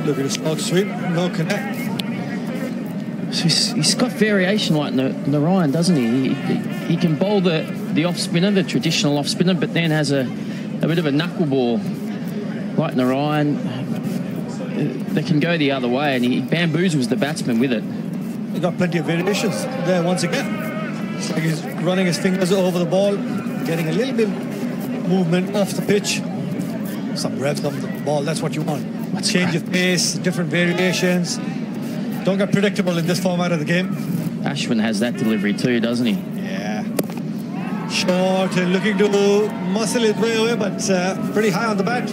Look at the slog sweep, no connect. So he's got variation like Narayan, doesn't he? He can bowl the off spinner, the traditional off spinner, but then has a bit of a knuckleball like Narayan. That can go the other way, and he bamboozles the batsman with it. He's got plenty of variations there once again. It's like he's running his fingers over the ball, getting a little bit movement off the pitch. Some revs on the ball, that's what you want. Change of pace, different variations. Don't get predictable in this format of the game. Ashwin has that delivery too, doesn't he? Yeah. Short and looking to muscle his way away, but pretty high on the bat.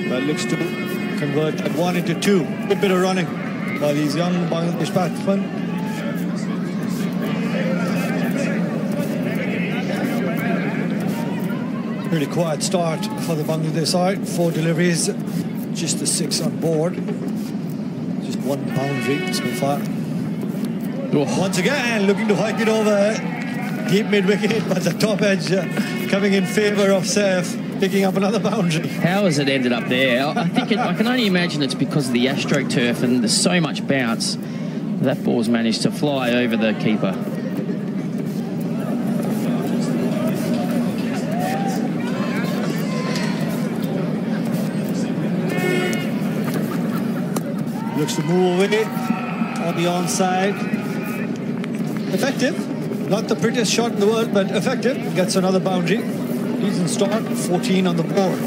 But looks to convert that 1 into 2. Good bit of running by these young Bangladesh batsmen. Really quiet start for the Bangladesh side. 4 deliveries, just the 6 on board. Just 1 boundary so far. Oh. Once again, looking to hike it over deep mid-wicket, but the top edge coming in favour of Saif, picking up another boundary. How has it ended up there? I think I can only imagine it's because of the AstroTurf, and there's so much bounce. That ball's managed to fly over the keeper. Looks to move away on the onside. Effective. Not the prettiest shot in the world, but effective. Gets another boundary. Decent start. 14 on the board.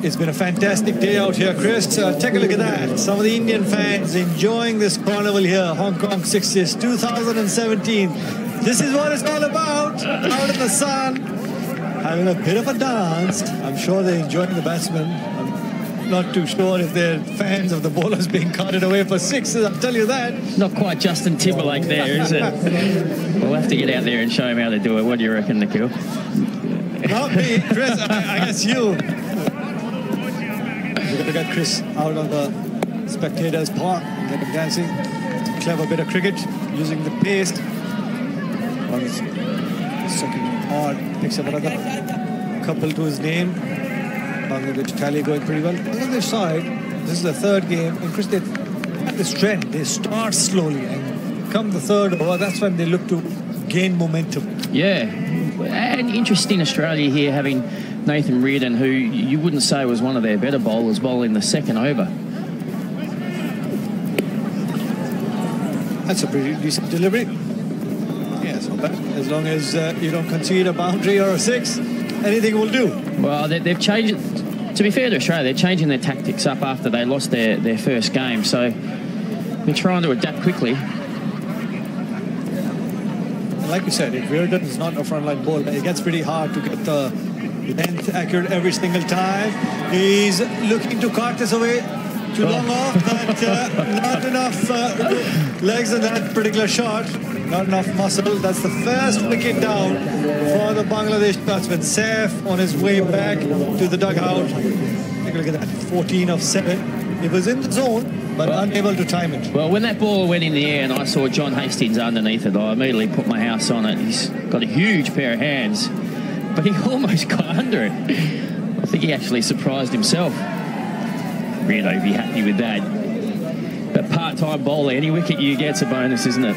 It's been a fantastic day out here, Chris. Take a look at that. Some of the Indian fans enjoying this carnival here. Hong Kong Sixes 2017. This is what it's all about. Out in the sun, having a bit of a dance. I'm sure they're enjoying the batsmen. Not too sure if they're fans of the bowlers being carted away for 6s, I'll tell you that. Not quite Justin Timberlake there, is it? We'll have to get out there and show him how to do it. What do you reckon, Nikhil? Not me, Chris. I guess you. We're going to get Chris out on the spectators' park and get him dancing. Clever bit of cricket using the pace. On his second hard, picks up another couple to his name. Bangladesh tally going pretty well. On the other side, this is the 3rd game, and Chris, they have this trend. They start slowly, and come the 3rd over, that's when they look to gain momentum. Yeah, and interesting Australia here having Nathan Reardon, who you wouldn't say was one of their better bowlers, bowling the 2nd over. That's a pretty decent delivery. Yeah, it's not bad. As long as you don't concede a boundary or a 6, anything will do. Well, they've changed it. To be fair to Australia, they're changing their tactics up after they lost their first game, so they're trying to adapt quickly. Like you said, if Reardon is not a frontline bowler, it gets pretty hard to get the length accurate every single time. He's looking to cart this away. Too long off, but not enough legs in that particular shot. Not enough muscle. That's the first wicket down for the Bangladesh batsman. Saif on his way back to the dugout. Take a look at that. 14 of 7. It was in the zone, but unable to time it. Well, when that ball went in the air and I saw John Hastings underneath it, I immediately put my house on it. He's got a huge pair of hands, but he almost got under it. I think he actually surprised himself. Really be happy with that. But part-time bowler, any wicket you get's a bonus, isn't it?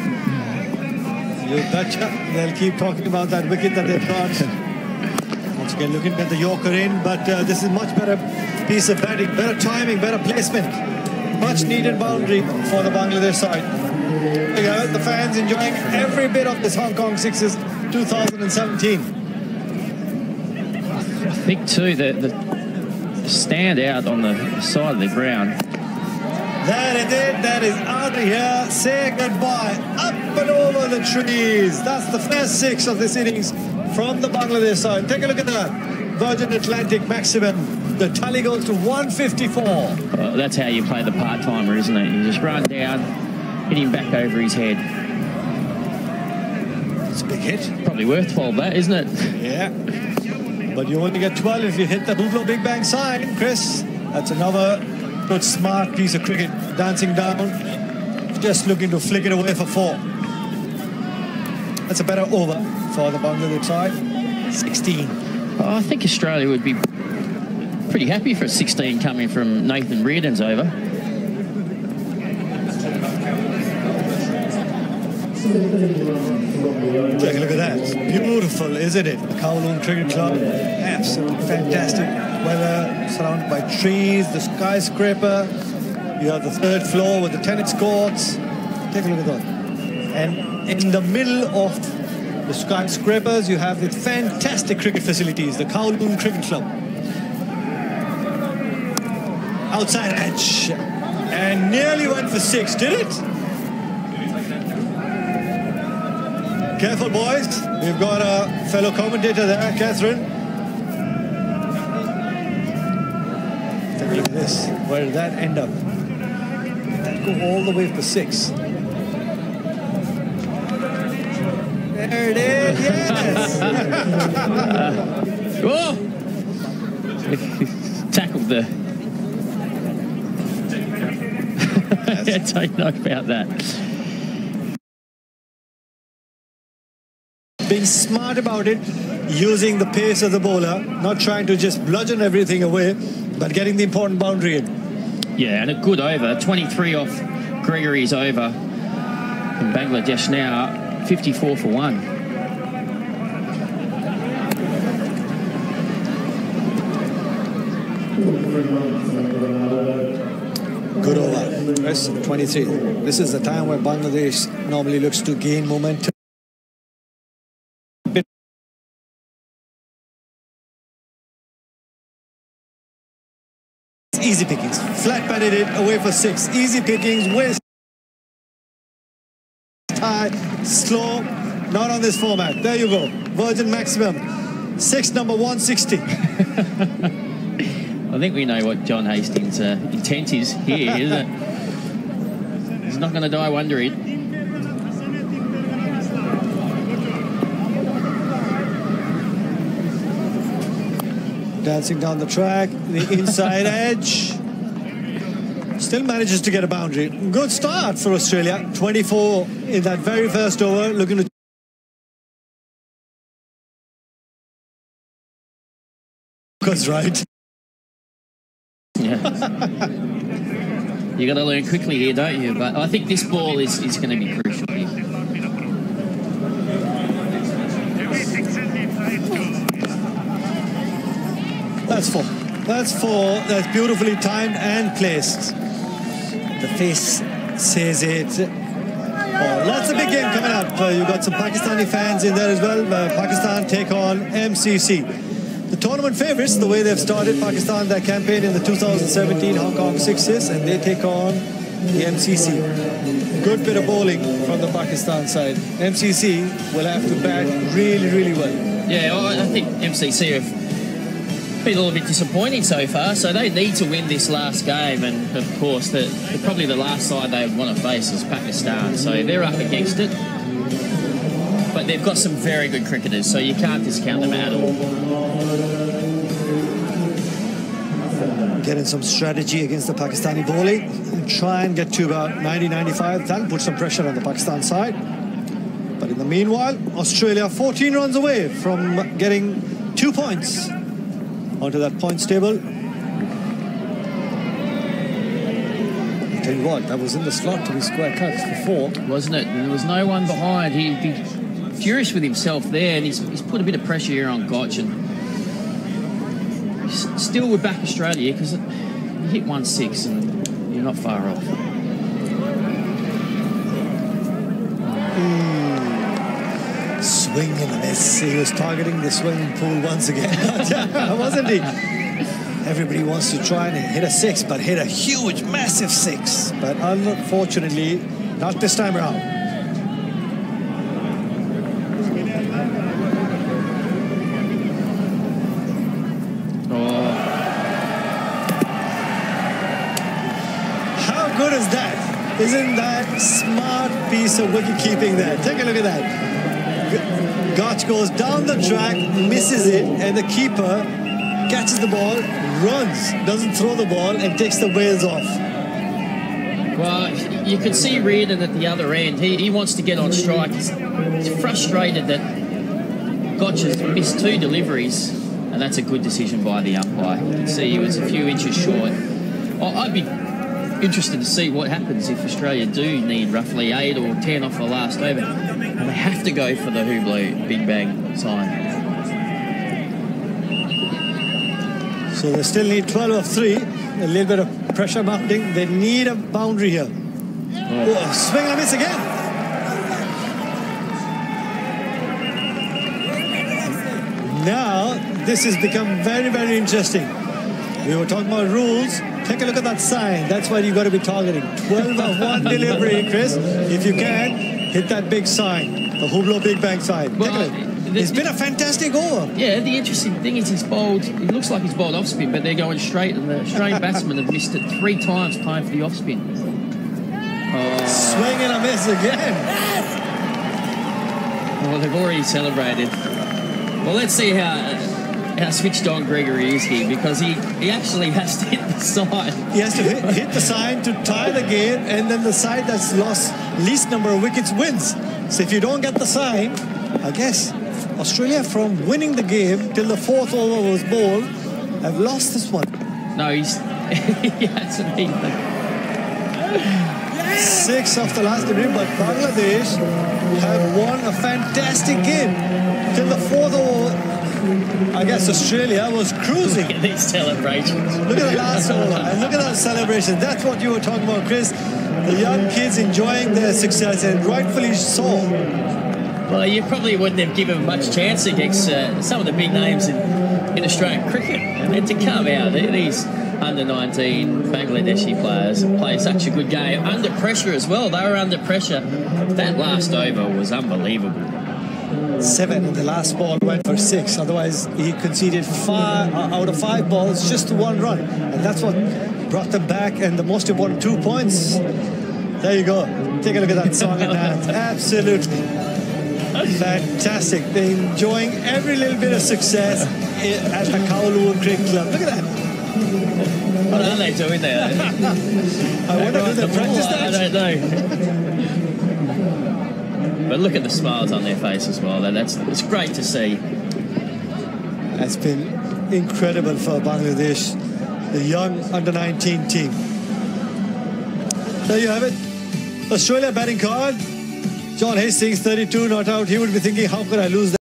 You betcha. They'll keep talking about that wicket that they've got. Once again, looking at the Yorker in, but this is much better piece of batting, better timing, better placement. Much needed boundary for the Bangladesh side. There you go, the fans enjoying every bit of this Hong Kong Sixes 2017. I think too the stand out on the side of the ground. That is it. That is out of here. Say goodbye. Up and over the trees. That's the first 6 of this innings from the Bangladesh side. Take a look at that. Virgin Atlantic maximum. The tally goes to 154. Well, that's how you play the part-timer, isn't it? You just run down, hit him back over his head. It's a big hit. Probably worth 12, that, isn't it? Yeah. But you only get 12 if you hit the Hoopla Big Bang sign, Chris. That's another good, smart piece of cricket. Dancing down, just looking to flick it away for 4. That's a better over for the Bangladesh side. 16. I think Australia would be Pretty happy for a 16 coming from Nathan Reardon's over. Take a look at that. It's beautiful, isn't it? The Kowloon Cricket Club. Absolutely fantastic weather, surrounded by trees, the skyscraper. You have the third floor with the tennis courts. Take a look at that. And in the middle of the skyscrapers, you have the fantastic cricket facilities, the Kowloon Cricket Club. Outside edge. And nearly went for 6, did it? Careful, boys. We've got a fellow commentator there, Catherine. Take a look at this. Where did that end up? Did that go all the way for 6? There it is, yes! Whoa! Tackled the... Yeah, take note about that. Being smart about it, using the pace of the bowler, not trying to just bludgeon everything away, but getting the important boundary in. Yeah, and a good over. 23 off Gregory's over in Bangladesh now, 54 for 1. Good over. Yes, 23. This is the time where Bangladesh normally looks to gain momentum. Easy pickings. Flat batted it away for 6. Easy pickings. Waste. High. Slow. Not on this format. There you go. Virgin maximum. 6 number 160. I think we know what John Hastings' intent is here, isn't it? He's not going to die wondering. Dancing down the track, the inside edge. Still manages to get a boundary. Good start for Australia. 24 in that very first over. Looking to... Because right. Yeah. You got to learn quickly here, don't you? But I think this ball is going to be crucial here. That's 4. That's 4. That's beautifully timed and placed. The face says it. Oh, lots of big game coming up. You've got some Pakistani fans in there as well. Pakistan take on MCC. The tournament favourites, the way they've started Pakistan, their campaign in the 2017 Hong Kong Sixes, and they take on the MCC. Good bit of bowling from the Pakistan side. MCC will have to bat really, really well. Yeah, well, I think MCC have been a little bit disappointing so far, so they need to win this last game, and of course probably the last side they would want to face is Pakistan, so they're up against it. But they've got some very good cricketers, so you can't discount them at all. Getting some strategy against the Pakistani bowling and try and get to about 90-95. That'll put some pressure on the Pakistan side. But in the meanwhile, Australia 14 runs away from getting 2 points onto that points table. I'll tell you what, that was in the slot to be square cut for 4. Wasn't it? There was no one behind. He'd be furious with himself there, and he's put a bit of pressure here on Gotch, and still would back Australia because you hit 1-6 and you're not far off. Swing and a miss. He was targeting the swimming pool once again, wasn't he? Everybody wants to try and hit a 6, but hit a huge, massive 6. But unfortunately, not this time around. How good is that? Isn't that smart piece of wicket keeping there? Take a look at that. Gotch goes down the track, misses it, and the keeper catches the ball, runs, doesn't throw the ball, and takes the bails off. Well, you can see Reardon at the other end. He wants to get on strike. He's frustrated that Gotch has missed 2 deliveries And that's a good decision by the umpire. You can see he was a few inches short. I'd be interested to see what happens if Australia do need roughly 8 or 10 off the last over. And they have to go for the Hublot Big Bang sign. So they still need 12 of 3. A little bit of pressure mounting. They need a boundary here. Oh, swing and a miss again. Now, this has become very, very interesting. We were talking about rules. Take a look at that sign. That's what you've got to be targeting. 12 of 1 delivery, Chris. If you can, hit that big sign. The Hublot Big Bang sign. Well, it's been a fantastic over. Yeah, the interesting thing is he's bowled, it looks like he's bowled off spin, but they're going straight, and the Australian batsmen have missed it 3 times playing for the off spin. Swing and a miss again. Well, they've already celebrated. Well, let's see how switched on Gregory is here, because he actually has to hit the sign. He has to hit the sign to tie the game, and then the side that's lost least number of wickets wins. So if you don't get the sign, I guess Australia, from winning the game till the 4th over was bowled, have lost this one. No, he hasn't even. 6 off the last delivery, but Bangladesh have won a fantastic game till the 4th over. I guess Australia was cruising. Look at these celebrations. Look at the last over, and look at that celebration. That's what you were talking about, Chris. The young kids enjoying their success, and rightfully so. Well, you probably wouldn't have given much chance against some of the big names in Australian cricket. And to come out, these under-19 Bangladeshi players play such a good game. Under pressure as well. They were under pressure. That last over was unbelievable. 7, and the last ball went for 6. Otherwise, he conceded 5 out of 5 balls, just 1 run. And that's what brought them back, and the most important 2 points. There you go. Take a look at that song in hand. Absolutely fantastic. They're enjoying every little bit of success at the Kowloon Cricket Club. Look at that. What are they doing there? I wonder if they practice that. I don't know. But look at the smiles on their face as well. It's great to see. It's been incredible for Bangladesh, the young under-19 team. There you have it. Australia batting card. John Hastings, 32, not out. He would be thinking, how could I lose that?